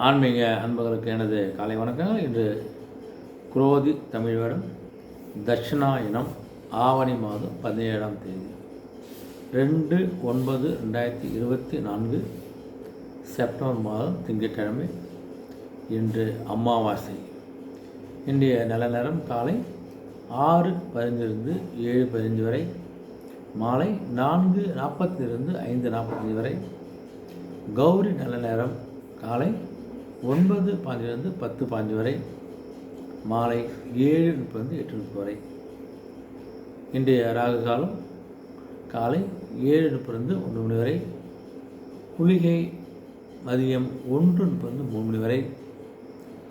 ஆன்மீக அன்பர்களுக்கு எனது காலை வணக்கங்கள். இன்று குரோதி தமிழ் வருடம் தட்சிணாயனம் ஆவணி மாதம் 17ஆம் தேதி 2/9/2024 செப்டம்பர் மாதம் திங்கட்கிழமை. இன்று அமாவாசை. இன்றைய நல்ல நேரம் காலை 6:15 7:15 வரை, மாலை 4:40 5:45 வரை. கௌரி நல்ல நேரம் காலை 9:15 10:15 வரை, மாலை 7:30 8:30 வரை. இன்றைய ராகு காலம் காலை 7:30 1 மணி வரை, குளிகை மதியம் 1:30 3 மணி வரை,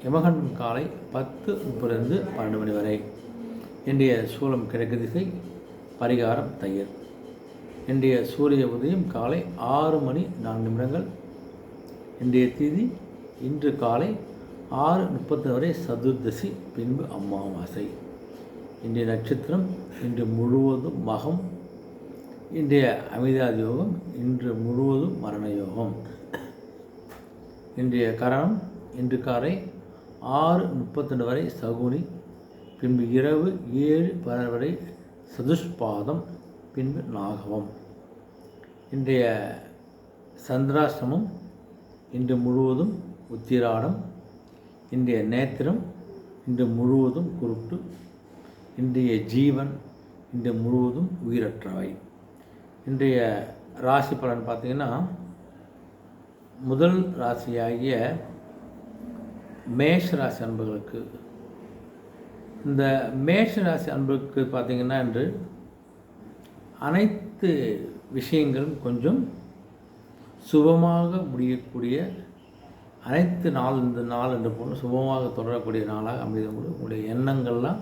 யமகண்டம் காலை 10:30 12 மணி வரை. இன்றைய சூலம் கிழக்கு திசை, பரிகாரம் தையல். இன்றைய சூரிய உதயம் காலை 6:04. இன்றைய தேதி இன்று காலை 6:30 வரை சதுர்தசி, பின்பு அமாவாசை. இன்றைய நட்சத்திரம் இன்று முழுவதும் மகம். இன்றைய அமிதாதி யோகம் இன்று முழுவதும் மரண யோகம். இன்றைய கரணம் இன்று காலை 6:32 வரை சகுனி, பின்பு இரவு 7:12 வரை சதுஷ்பாதம், பின்பு நாகவம். இன்றைய சந்திராசிரமம் இன்று முழுவதும் உத்திராடம். இன்றைய நேத்திரம் இன்று முழுவதும் குருட்டு. இன்றைய ஜீவன் இன்று முழுவதும் உயிரற்றவை. இன்றைய ராசி பலன் பார்த்திங்கன்னா, முதல் ராசியாகிய மேஷ ராசி அன்பர்களுக்கு, இந்த மேஷ ராசி அன்பர்களுக்கு பார்த்திங்கன்னா இன்று அனைத்து விஷயங்களும் கொஞ்சம் சுபமாக முடியக்கூடிய அனைத்து நாள், இந்த நாள் என்று போல சுபமாக தொடரக்கூடிய நாளாக அமைதவங்களுக்கு, உங்களுடைய எண்ணங்கள்லாம்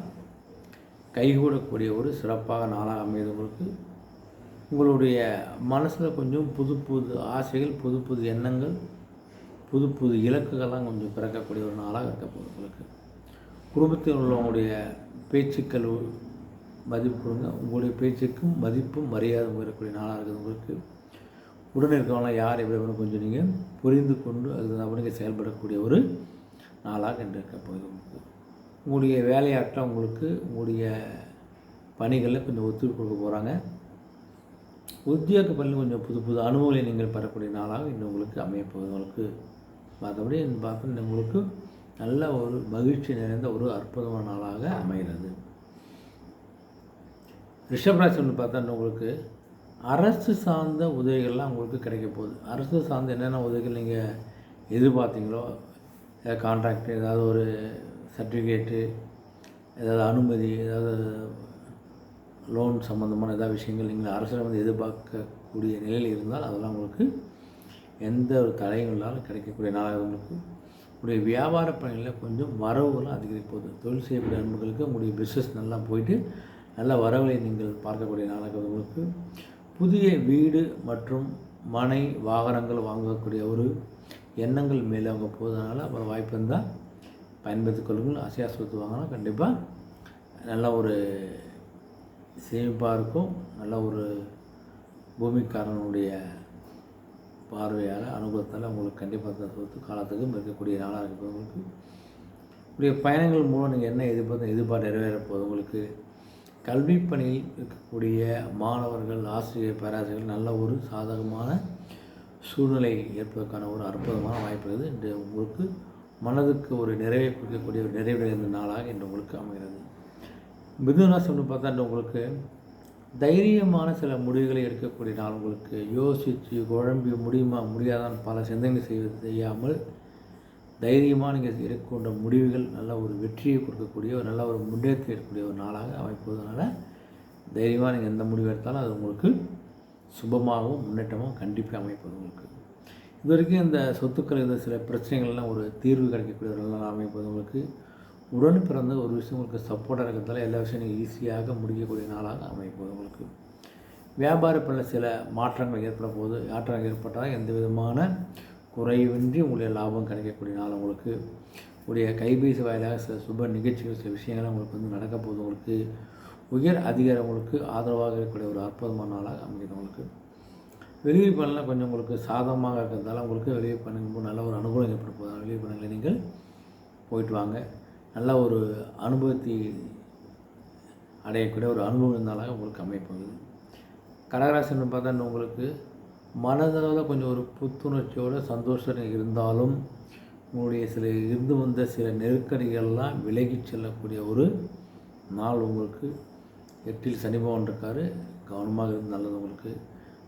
கைகூடக்கூடிய ஒரு சிறப்பாக நாளாக அமைதவங்களுக்கு, உங்களுடைய மனசில் கொஞ்சம் புது புது ஆசைகள், புது புது எண்ணங்கள், புது புது இலக்குகள்லாம் கொஞ்சம் பிறக்கக்கூடிய ஒரு நாளாக இருக்க போகுது. உங்களுக்கு குடும்பத்தில் உள்ளவங்களுடைய பேச்சுக்கள் மதிப்பு கொடுங்க. உங்களுடைய பேச்சுக்கும் மதிப்பும் மரியாதை வரக்கூடிய நாளாக இருக்குது. உங்களுக்கு உடனே இருக்கவங்களாம் யார் எப்படி கொஞ்சம் நீங்கள் புரிந்து கொண்டு அது நீங்கள் செயல்படக்கூடிய ஒரு நாளாக இன்று இருக்க போகுது. உங்களுடைய வேலையாட்டம் உங்களுக்கு உங்களுடைய பணிகளில் கொஞ்சம் ஒத்துழைப்பு கொடுக்க போகிறாங்க. உத்தியோக பணியில் கொஞ்சம் புது புது அனுபவங்களை நீங்கள் பெறக்கூடிய நாளாக இன்று உங்களுக்கு அமையப்போகுது. உங்களுக்கு மற்றபடி பார்த்து உங்களுக்கு நல்ல ஒரு மகிழ்ச்சி நிறைந்த ஒரு அற்புதமான நாளாக அமைகிறது. ரிஷபராசி ஒன்று பார்த்தா உங்களுக்கு அரசு சார்ந்த உதவிகள்லாம் உங்களுக்கு கிடைக்க போகுது. அரசு சார்ந்த என்னென்ன உதவிகள் நீங்கள் எதிர்பார்த்தீங்களோ, ஏதாவது கான்ட்ராக்டு, ஏதாவது ஒரு சர்டிஃபிகேட்டு, ஏதாவது அனுமதி, ஏதாவது லோன் சம்மந்தமான ஏதாவது விஷயங்கள் நீங்கள் அரசில் வந்து எதிர்பார்க்கக்கூடிய நிலையில் இருந்தால் அதெல்லாம் உங்களுக்கு எந்த ஒரு தடையும் இல்லாமல் கிடைக்கக்கூடிய நாளாக உங்களுக்கு. உங்களுடைய வியாபார பணிகளில் கொஞ்சம் வரவுகளும் அதிகரிக்க போகுது. தொழில் செய்யக்கூடிய அன்புகளுக்கு உங்களுடைய பிஸ்னஸ் நல்லா போயிட்டு நல்ல வரவுகளை நீங்கள் பார்க்கக்கூடிய நாளாக உங்களுக்கு. புதிய வீடு மற்றும் மனை வாகனங்கள் வாங்கக்கூடிய ஒரு எண்ணங்கள் மேலே அவங்க போவதனால அப்புறம் வாய்ப்பு இருந்தால் பயன்படுத்திக் கொள்ளுங்கள். அசையா சொத்து வாங்கினா கண்டிப்பாக நல்ல ஒரு சேமிப்பாக இருக்கும். நல்ல ஒரு பூமிக்காரனுடைய பார்வையால் அனுகூலத்தால் உங்களுக்கு கண்டிப்பாக அந்த சொத்து காலத்துக்கும் இருக்கக்கூடிய நாளாக இருக்குது. உங்களுக்கு உங்களுடைய பயணங்கள் மூலம் நீங்கள் என்ன எதிர்பார்த்து நிறைவேற போகுது. உங்களுக்கு கல்வி பணியில் இருக்கக்கூடிய மாணவர்கள், ஆசிரியர், பேராசிரியர்கள் நல்ல ஒரு சாதகமான சூழ்நிலை ஏற்பதற்கான ஒரு அற்புதமான வாய்ப்பு இருக்குது. இன்று உங்களுக்கு மனதுக்கு ஒரு நிறைவை கொடுக்கக்கூடிய ஒரு நிறைவடைந்த நாளாக இன்று உங்களுக்கு அமைகிறது. மிதுனராசி ஒன்று பார்த்தா உங்களுக்கு தைரியமான சில முடிவுகளை எடுக்கக்கூடிய நாள். உங்களுக்கு யோசித்து குழம்பி முடியுமா முடியாதான் பல சிந்தனை செய்யாமல் தைரியமாக நீங்கள் எடுக்கின்ற முடிவுகள் நல்ல ஒரு வெற்றியை கொடுக்கக்கூடிய ஒரு நல்ல ஒரு முன்னேற்றத்தை எடுக்கக்கூடிய ஒரு நாளாக அமைப்பதனால தைரியமாக நீங்கள் எந்த முடிவு எடுத்தாலும் அது உங்களுக்கு சுபமாகவும் முன்னேற்றமாகவும் கண்டிப்பாக அமைப்பது. உங்களுக்கு இது வரைக்கும் இந்த சொத்துக்கள் இருந்த சில பிரச்சனைகள்லாம் ஒரு தீர்வு கிடைக்கக்கூடிய ஒரு நாளாக அமைப்பது. உங்களுக்கு உடன் பிறந்த ஒரு விஷயம் உங்களுக்கு சப்போர்ட்டாக இருக்கிறதால எல்லா விஷயம் நீங்கள் ஈஸியாக முடிக்கக்கூடிய நாளாக அமைப்பது. உங்களுக்கு வியாபார பணியில் சில மாற்றங்கள் ஏற்பட போது, மாற்றங்கள் ஏற்பட்டால் எந்த விதமான குறைவின்றி உங்களுடைய லாபம் கிடைக்கக்கூடிய நாள். உங்களுக்கு உடைய கைபேசி வாயிலாக சில சுப நிகழ்ச்சிகள், சில விஷயங்கள் உங்களுக்கு வந்து நடக்க போகுது. உங்களுக்கு உயர் அதிகாரம் உங்களுக்கு ஆதரவாக இருக்கக்கூடிய ஒரு அற்புதமான நாளாக அமைகிறது. உங்களுக்கு வெளியூர் பயணம்லாம் கொஞ்சம் உங்களுக்கு சாதகமாக இருக்கிறதால உங்களுக்கு வெளியூர் பயணம் நல்ல ஒரு அனுகூலம் ஏற்பட போகுது. வெளியூர் பயணங்களை நீங்கள் போயிட்டு வாங்க. நல்ல ஒரு அனுபவத்தை அடையக்கூடிய ஒரு அனுபவம் இருந்தாலும் உங்களுக்கு அமையப்போகுது. கடகராசின்னு பார்த்தா உங்களுக்கு மனதளவில் கொஞ்சம் ஒரு புத்துணர்ச்சியோட சந்தோஷம் இருந்தாலும் உங்களுடைய இருந்து வந்த சில நெருக்கடிகள்லாம் விலகி செல்லக்கூடிய ஒரு நாள் உங்களுக்கு. 8ல் சனி பகவான் இருக்கார். கவனமாக இருந்து நல்லது உங்களுக்கு.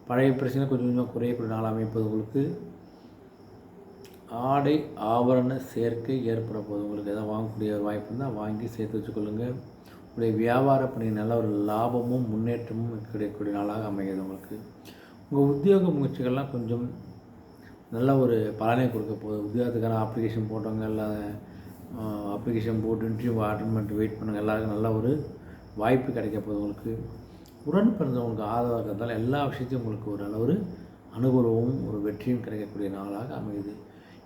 பழைய பிரச்சனை கொஞ்சம் கொஞ்சமாக குறையக்கூடிய நாள் அமைப்பது உங்களுக்கு. ஆடை ஆபரண சேர்க்கை ஏற்பட போகுது உங்களுக்கு. எதாவது வாங்கக்கூடிய ஒரு வாய்ப்பு இருந்தால் வாங்கி சேர்த்து வச்சுக்கொள்ளுங்கள். உங்களுடைய வியாபார பணி நல்ல ஒரு லாபமும் முன்னேற்றமும் கிடைக்கக்கூடிய நாளாக அமைகிறது உங்களுக்கு. உங்கள் உத்தியோக முயற்சிகள்லாம் கொஞ்சம் நல்ல ஒரு பலனை கொடுக்க போகுது. உத்தியோகத்துக்கான அப்ளிகேஷன் போட்டவங்க எல்லாம் அப்ளிகேஷன் போட்டு இன்டர்வியூ அட்டன் பண்ணிட்டு வெயிட் பண்ணுங்கள். எல்லாருக்கும் நல்ல ஒரு வாய்ப்பு கிடைக்க போகுது உங்களுக்கு. உடன் பிறந்தவங்களுக்கு ஆதரவாக இருக்கிறதால எல்லா விஷயத்தையும் உங்களுக்கு ஒரு நல்ல ஒரு அனுகூலமும் ஒரு வெற்றியும் கிடைக்கக்கூடிய நாளாக அமையுது.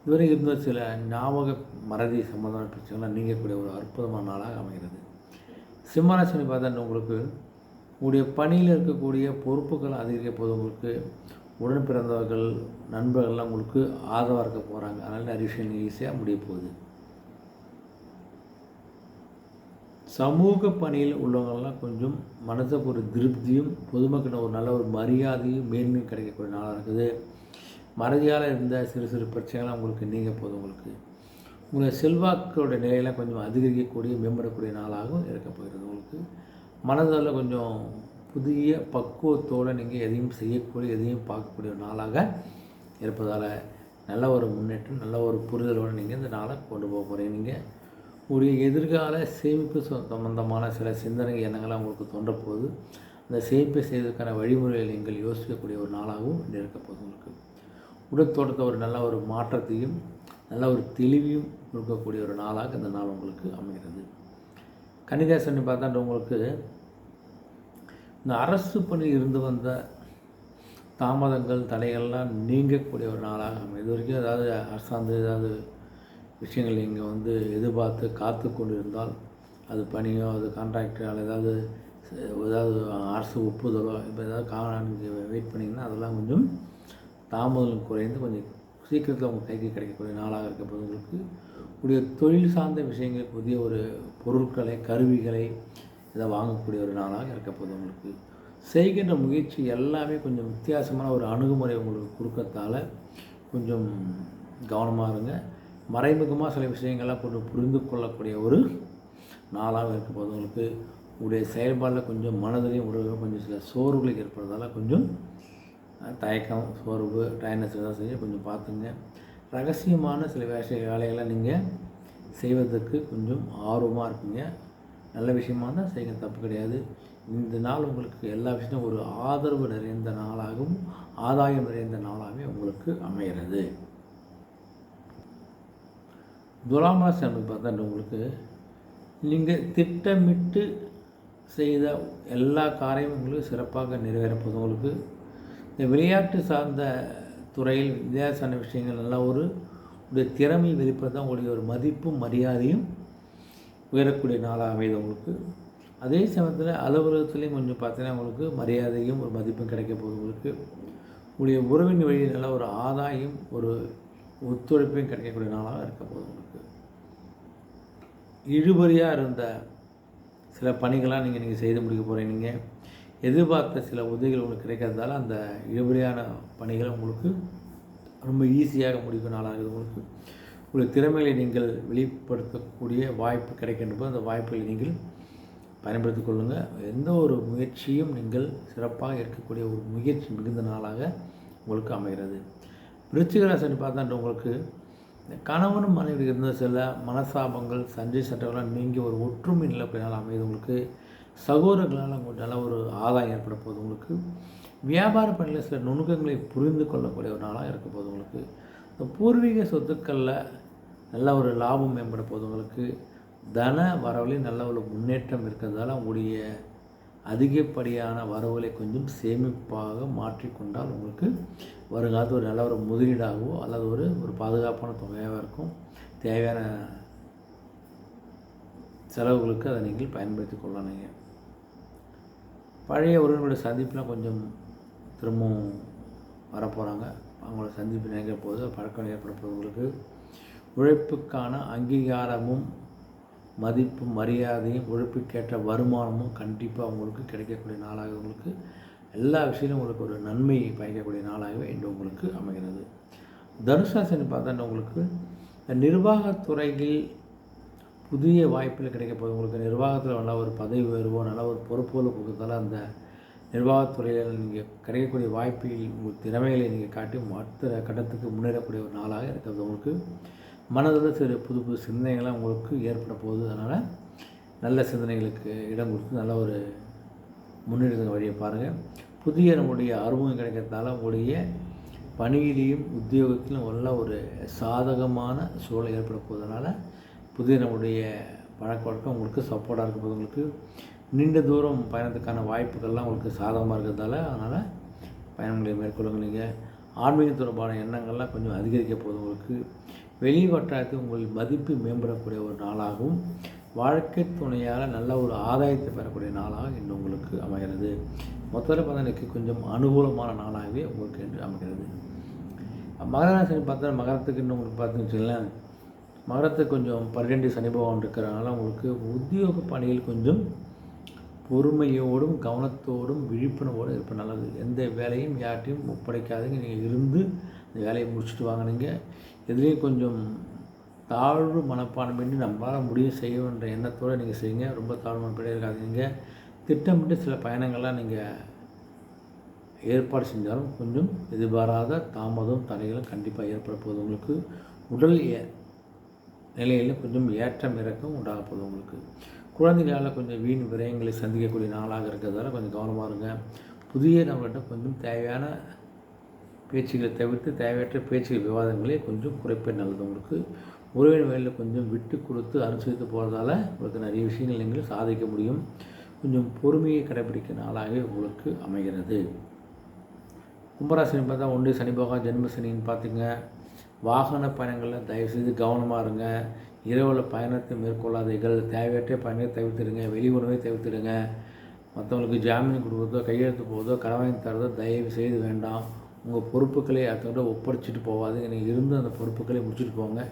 இதுவரை இருந்த சில ஞாபக மறதி சம்பந்தமான பிரச்சனைகள்லாம் நீங்கக்கூடிய ஒரு அற்புதமான நாளாக அமைகிறது. சிம்மராசினி பார்த்தா உங்களுக்கு உங்களுடைய பணியில் இருக்கக்கூடிய பொறுப்புகள் அதிகரிக்க போது உங்களுக்கு. உடன் பிறந்தவர்கள் நண்பர்கள்லாம் உங்களுக்கு ஆதரவாக இருக்க போகிறாங்க. அதனால் நிறைய விஷயம் ஈஸியாக முடிய போகுது. சமூக பணியில் உள்ளவங்கள்லாம் கொஞ்சம் மனதுக்கு ஒரு திருப்தியும் பொதுமக்களிடம் ஒரு நல்ல ஒரு மரியாதையும் மேன்மையும் கிடைக்கக்கூடிய நாளாக இருக்குது. மறதியால் இருந்த சிறு சிறு பிரச்சனைகள்லாம் உங்களுக்கு நீங்க போதும் உங்களுக்கு. உங்களுடைய செல்வாக்களோட நிலையெல்லாம் கொஞ்சம் அதிகரிக்கக்கூடிய மேம்படக்கூடிய நாளாகவும் இருக்க போகிறது உங்களுக்கு. மனதில் கொஞ்சம் புதிய பக்குவத்தோடு நீங்கள் எதையும் செய்யக்கூடிய எதையும் பார்க்கக்கூடிய ஒரு நாளாக இருப்பதால் நல்ல ஒரு முன்னேற்றம் நல்ல ஒரு புரிதலோடு நீங்கள் இந்த நாளை கொண்டு போக போகிறீங்க. நீங்கள் உங்களுடைய எதிர்கால சேமிப்பு சம்பந்தமான சில சிந்தனை எண்ணங்கள்லாம் உங்களுக்கு தோன்றப்போகுது. அந்த சேமிப்பை செய்வதற்கான வழிமுறைகளை நீங்கள் யோசிக்கக்கூடிய ஒரு நாளாகவும் இருக்க போகுது உங்களுக்கு. உடற்தோட்டத்தை ஒரு நல்ல ஒரு மாற்றத்தையும் நல்ல ஒரு தெளிவையும் கொடுக்கக்கூடிய ஒரு நாளாக இந்த நாள் உங்களுக்கு அமைகிறது. கன்னிராசி பார்த்தா உங்களுக்கு இந்த அரசு பணியில் இருந்து வந்த தாமதங்கள் தடைகள்லாம் நீங்கக்கூடிய ஒரு நாளாக அமையும். இது வரைக்கும் ஏதாவது அரசாங்கம் ஏதாவது விஷயங்கள் நீங்கள் எதிர்பார்த்து காத்து கொண்டு இருந்தால் அது பணியோ அது கான்ட்ராக்டரால் ஏதாவது அரசு ஒப்புதலோ இப்போ ஏதாவது நீங்கள் வெயிட் பண்ணிங்கன்னா அதெல்லாம் கொஞ்சம் தாமதம் குறைந்து கொஞ்சம் சீக்கிரத்தில் உங்கள் கைக்கு கிடைக்கக்கூடிய நாளாக இருக்க உங்களுக்கு. உடைய தொழில் சார்ந்த விஷயங்கள் புதிய ஒரு பொருட்களை கருவிகளை இதை வாங்கக்கூடிய ஒரு நாளாக இருக்க போகுது உங்களுக்கு. செய்கின்ற முயற்சி எல்லாமே கொஞ்சம் வித்தியாசமான ஒரு அணுகுமுறை உங்களுக்கு கொடுக்கறதால கொஞ்சம் கவனமாக இருங்க. மறைமுகமாக சில விஷயங்கள்லாம் கொஞ்சம் புரிந்து கொள்ளக்கூடிய ஒரு நாளாக இருக்க போது உங்களுக்கு. உங்களுடைய செயல்பாடில் கொஞ்சம் மனதிலையும் உடலிலும் கொஞ்சம் சில சோர்வுகள் ஏற்படுறதால கொஞ்சம் தயக்கம் சோர்வு டயர்னஸ் எதாவது செய்ய கொஞ்சம் பார்த்துங்க. ரகசியமான சில வேலைகளை நீங்கள் செய்வதற்கு கொஞ்சம் ஆர்வமாக இருப்பீங்க. நல்ல விஷயமாக இருந்தால் செய்ய தப்பு கிடையாது. இந்த நாள் உங்களுக்கு எல்லா விஷயத்தையும் ஒரு ஆதரவு நிறைந்த நாளாகவும் ஆதாயம் நிறைந்த நாளாகவே உங்களுக்கு அமைகிறது. துலாம் ராசி அமைப்பு பார்த்தா உங்களுக்கு நீங்கள் திட்டமிட்டு செய்த எல்லா காரியமும் உங்களுக்கு சிறப்பாக நிறைவேறப்போது உங்களுக்கு. இந்த விளையாட்டு சார்ந்த துறையில் வித்தியாசமான விஷயங்கள் நல்லா உடைய திறமை வெளிப்படுத்த உங்களுடைய ஒரு மதிப்பும் மரியாதையும் உயரக்கூடிய நாளாக அமைது உங்களுக்கு. அதே சமயத்தில் அலுவலகத்துலேயும் கொஞ்சம் பார்த்தீங்கன்னா உங்களுக்கு மரியாதையும் ஒரு மதிப்பும் கிடைக்க போகுது உங்களுக்கு. உங்களுடைய உறவின் வழியில் நல்ல ஒரு ஆதாயம் ஒரு ஒத்துழைப்பையும் கிடைக்கக்கூடிய நாளாக இருக்க போகுது உங்களுக்கு. இழுபறியாக இருந்த சில பணிகளாக நீங்கள் செய்து முடிக்க போகிறீங்க. நீங்கள் எதிர்பார்த்த சில உதவிகள் உங்களுக்கு கிடைக்கிறதால அந்த இழுபறியான பணிகள் உங்களுக்கு ரொம்ப ஈஸியாக முடிக்கும் நாளாக இருக்குது உங்களுக்கு. உங்களுடைய திறமைகளை நீங்கள் வெளிப்படுத்தக்கூடிய வாய்ப்பு கிடைக்கின்ற போது அந்த வாய்ப்புகளை நீங்கள் பயன்படுத்தி கொள்ளுங்கள். எந்த ஒரு முயற்சியும் நீங்கள் சிறப்பாக இருக்கக்கூடிய ஒரு முயற்சி மிகுந்த நாளாக உங்களுக்கு அமைகிறது. விருச்சிக ராசி பார்த்தா உங்களுக்கு கணவனும் மனைவி இருந்த சில மனசாபங்கள் சண்டை சட்டங்கள்லாம் நீங்கி ஒரு ஒற்றுமை நிலப்பினால் அமைது உங்களுக்கு. சகோதரர்களால் உங்களுக்கு நல்ல ஒரு ஆதாயம் ஏற்பட போகுது உங்களுக்கு. வியாபார பணியில் சில நுணுக்கங்களை புரிந்து கொள்ளக்கூடிய ஒரு நாளாக இருக்க போகுது உங்களுக்கு. இந்த பூர்வீக சொத்துக்களில் நல்ல ஒரு லாபம் மேம்பட போகுது உங்களுக்கு. தன வரவுலையும் நல்ல ஒரு முன்னேற்றம் இருக்கிறதால உங்களுடைய அதிகப்படியான வரவுகளை கொஞ்சம் சேமிப்பாக மாற்றிக்கொண்டால் உங்களுக்கு வருங்காலத்தில் ஒரு நல்ல ஒரு முதலீடாகவோ அல்லது ஒரு பாதுகாப்பான தொகையாக இருக்கும். தேவையான செலவுகளுக்கு அதை நீங்கள் பயன்படுத்தி கொள்ளணுங்க. பழைய உறவினருடைய சந்திப்புலாம் கொஞ்சம் திரும்பவும் வரப்போகிறாங்க. அவங்கள சந்திப்பு நினைக்கிற போது பழக்கம் ஏற்பட போது உங்களுக்கு உழைப்புக்கான அங்கீகாரமும் மதிப்பும் மரியாதையும் உழைப்புக்கேற்ற வருமானமும் கண்டிப்பாக உங்களுக்கு கிடைக்கக்கூடிய நாளாக உங்களுக்கு எல்லா விஷயமும் உங்களுக்கு ஒரு நன்மையை பயக்கக்கூடிய நாளாகவே இன்று உங்களுக்கு அமைகிறது. தனுசு ராசின்னு பார்த்தா உங்களுக்கு நிர்வாகத்துறையில் புதிய வாய்ப்புகள் கிடைக்க போகுது. உங்களுக்கு நிர்வாகத்தில் நல்ல ஒரு பதவி உயர்வோ நல்ல ஒரு பொறுப்புகளை கொடுக்கறதால அந்த நிர்வாகத்துறையில் நீங்கள் கிடைக்கக்கூடிய வாய்ப்பில் உங்கள் திறமைகளை நீங்கள் காட்டி அடுத்த கட்டத்துக்கு முன்னேறக்கூடிய ஒரு நாளாக இருக்கிறது. உங்களுக்கு மனதில் சிறு புது புது சிந்தனைகள்லாம் உங்களுக்கு ஏற்பட போகுது. அதனால் நல்ல சிந்தனைகளுக்கு இடம் கொடுத்து நல்ல ஒரு முன்னேற்றத்துக்கு வழியை பாருங்கள். புதிய நம்முடைய அறிமுகம் கிடைக்கிறதால உங்களுடைய பணியிலையும் உத்தியோகத்திலும் நல்ல ஒரு சாதகமான சூழல் ஏற்பட போவதனால புதிய நம்முடைய பழக்க வழக்கம் உங்களுக்கு சப்போர்ட்டாக இருக்க போது. உங்களுக்கு நீண்ட தூரம் பயணத்துக்கான வாய்ப்புகள்லாம் உங்களுக்கு சாதகமாக இருக்கிறதால அதனால் பயணங்களை மேற்கொள்ளுங்க. நீங்கள் ஆன்மீக தொடர்பான எண்ணங்கள்லாம் கொஞ்சம் அதிகரிக்க போகுது. உங்களுக்கு வெளி வட்டாரத்தில் உங்கள் மதிப்பு மேம்படக்கூடிய ஒரு நாளாகவும் வாழ்க்கை துணையால் நல்ல ஒரு ஆதாயத்தை பெறக்கூடிய நாளாக இன்று உங்களுக்கு அமைகிறது. மொத்தத்தில் பார்த்தா இன்றைக்கி கொஞ்சம் அனுகூலமான நாளாகவே உங்களுக்கு என்று அமைகிறது. மகர ராசி பார்த்தா மகரத்துக்கு இன்னும் உங்களுக்கு பார்த்துன்னு வச்சுக்கலாம், மகரத்துக்கு கொஞ்சம் 12 சனி பகவான் இருக்கிறனால உங்களுக்கு உத்தியோக பணியில் கொஞ்சம் பொறுமையோடும் கவனத்தோடும் விழிப்புணர்வோடு இருப்ப நல்லது. எந்த வேலையும் யார்ட்டையும் ஒப்படைக்காதீங்க. நீங்கள் இருந்து இந்த வேலையை முடிச்சுட்டு வாங்க. நீங்கள் எதுலேயும் கொஞ்சம் தாழ்வு மனப்பான்மையின்றி நம்மளால் முடியும் செய்யணுன்ற எண்ணத்தோடு நீங்கள் செய்யுங்க. ரொம்ப தாழ்வு மனப்பான்மை இருக்காதீங்க. திட்டமிட்டு சில பயணங்கள்லாம் நீங்கள் ஏற்பாடு செஞ்சாலும் கொஞ்சம் எதிர்பாராத தாமதம் தடைகளும் கண்டிப்பாக ஏற்பட போகுது. உங்களுக்கு உடல் நிலையில் கொஞ்சம் ஏற்றம் இறக்கம் உண்டாக போகுது. உங்களுக்கு குழந்தைகளால் கொஞ்சம் வீண் விரயங்களை சந்திக்கக்கூடிய நாளாக இருக்கிறதால கொஞ்சம் கவனமாக இருங்க. புதிய நம்மள்கிட்ட கொஞ்சம் தேவையான பேச்சுகளை தவிர்த்து தேவையற்ற பேச்சுகள் விவாதங்களே கொஞ்சம் குறைப்பது நல்லது. உங்களுக்கு உறவின் வேலையில் கொஞ்சம் விட்டு கொடுத்து அனுசரித்து போகிறதால உங்களுக்கு நிறைய விஷயங்கள் நீங்கள் சாதிக்க முடியும். கொஞ்சம் பொறுமையை கடைபிடிக்க நாளாகவே உங்களுக்கு அமைகிறது. கும்பராசின்னு பார்த்தா 1 சனி பகவான் ஜென்ம சனின்னு பார்த்திங்க. வாகன பயணங்களில் தயவுசெய்து கவனமாக இருங்க. இரவில் பயணத்தை மேற்கொள்ளாதீர்கள். தேவையற்ற பயணத்தை தவிர்த்துடுங்க. வெளி உணவை தவிர்த்துடுங்க. மற்றவங்களுக்கு ஜாமீன் கொடுக்குறதோ கையெழுத்து போவதோ கடன் வாங்கி தரதோ தயவு செய்து வேண்டாம். உங்கள் பொறுப்புகளை அடுத்தவங்க ஒப்படைச்சிட்டு போகாதீங்க. நீங்கள் இருந்து அந்த பொறுப்புகளை முடிச்சுட்டு போங்க.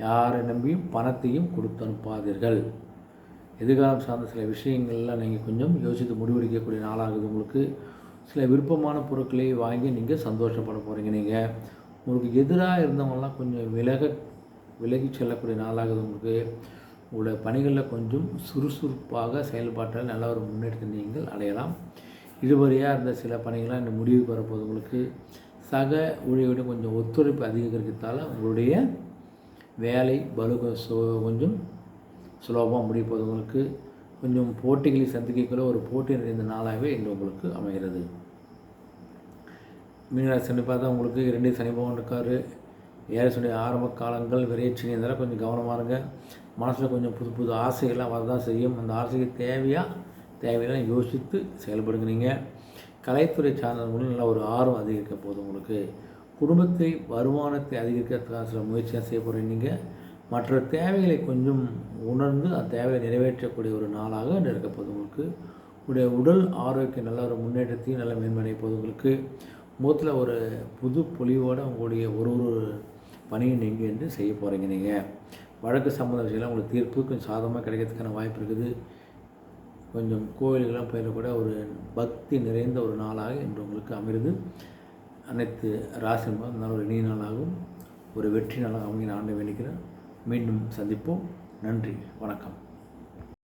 யாரை நம்பியும் பணத்தையும் கொடுத்து அனுப்பாதீர்கள். எதிர்காலம் சார்ந்த சில விஷயங்கள்லாம் நீங்கள் கொஞ்சம் யோசித்து முடிவெடுக்கக்கூடிய நாளாகுது. உங்களுக்கு சில விருப்பமான பொருட்களை வாங்கி நீங்கள் சந்தோஷப்பட போகிறீங்க. நீங்கள் உங்களுக்கு எதிராக இருந்தவங்களாம் கொஞ்சம் விலகி செல்லக்கூடிய நாளாகுது. உங்களுக்கு உங்களுடைய பணிகளில் கொஞ்சம் சுறுசுறுப்பாக செயல்பாட்டில் நல்ல ஒரு முன்னேற்றத்தை நீங்கள் அடையலாம். இழுபறியாக இருந்த சில பணிகள்லாம் இந்த முடிவுக்கு வரப்போகுது. உங்களுக்கு சக ஊழியர்களிடம் கொஞ்சம் ஒத்துழைப்பு அதிகரிக்கிறதால உங்களுடைய வேலை பலு கொஞ்சம் சுலபமாக முடிய போகுது. உங்களுக்கு கொஞ்சம் போட்டிகளை சந்திக்கக்குள்ள ஒரு போட்டி நிறைந்த நாளாகவே இன்று உங்களுக்கு அமைகிறது. மீனராசி பார்த்தா உங்களுக்கு 2 சனி பகவான் இருக்கார். 7 சனி ஆரம்ப காலங்கள் விரைச்சினி இருந்தாலும் கொஞ்சம் கவனமாக இருங்க. மனசில் கொஞ்சம் புது புது ஆசைகள்லாம் வரதான் செய்யும். அந்த ஆசைக்கு தேவையான யோசித்து செயல்படுங்க. நீங்கள் கலைத்துறை சார்ந்தவங்களும் நல்லா ஒரு ஆர்வம் அதிகரிக்க போகுது. உங்களுக்கு குடும்பத்தை வருமானத்தை அதிகரிக்கிறதுக்காக சில முயற்சியாக செய்ய போகிறீங்க. நீங்கள் மற்ற தேவைகளை கொஞ்சம் உணர்ந்து அந்த தேவையை நிறைவேற்றக்கூடிய ஒரு நாளாக இருக்க போகுது. உங்களுக்கு உங்களுடைய உடல் ஆரோக்கியம் நல்ல ஒரு முன்னேற்றத்தையும் நல்ல மேன்மடைய போகுது. உங்களுக்கு முகத்தில் ஒரு புது பொலிவோடு உங்களுடைய ஒரு பணியை நீங்கள் என்று செய்ய போகிறீங்க. நீங்கள் வழக்கு சம்மந்த விஷயம்லாம் உங்களுக்கு தீர்ப்பு கொஞ்சம் சாதகமாக கிடைக்கிறதுக்கான வாய்ப்பு இருக்குது. கொஞ்சம் கோயில்கள்லாம் போயிடக்கூட ஒரு பக்தி நிறைந்த ஒரு நாளாக இன்று உங்களுக்கு அமைகிறது. அனைத்து ராசியும் நல்ல ஒரு இனிய நாளாகவும் ஒரு வெற்றி நாளாக அமைய ஆண்டு வேண்டிக்கிறேன். மீண்டும் சந்திப்போம். நன்றி, வணக்கம்.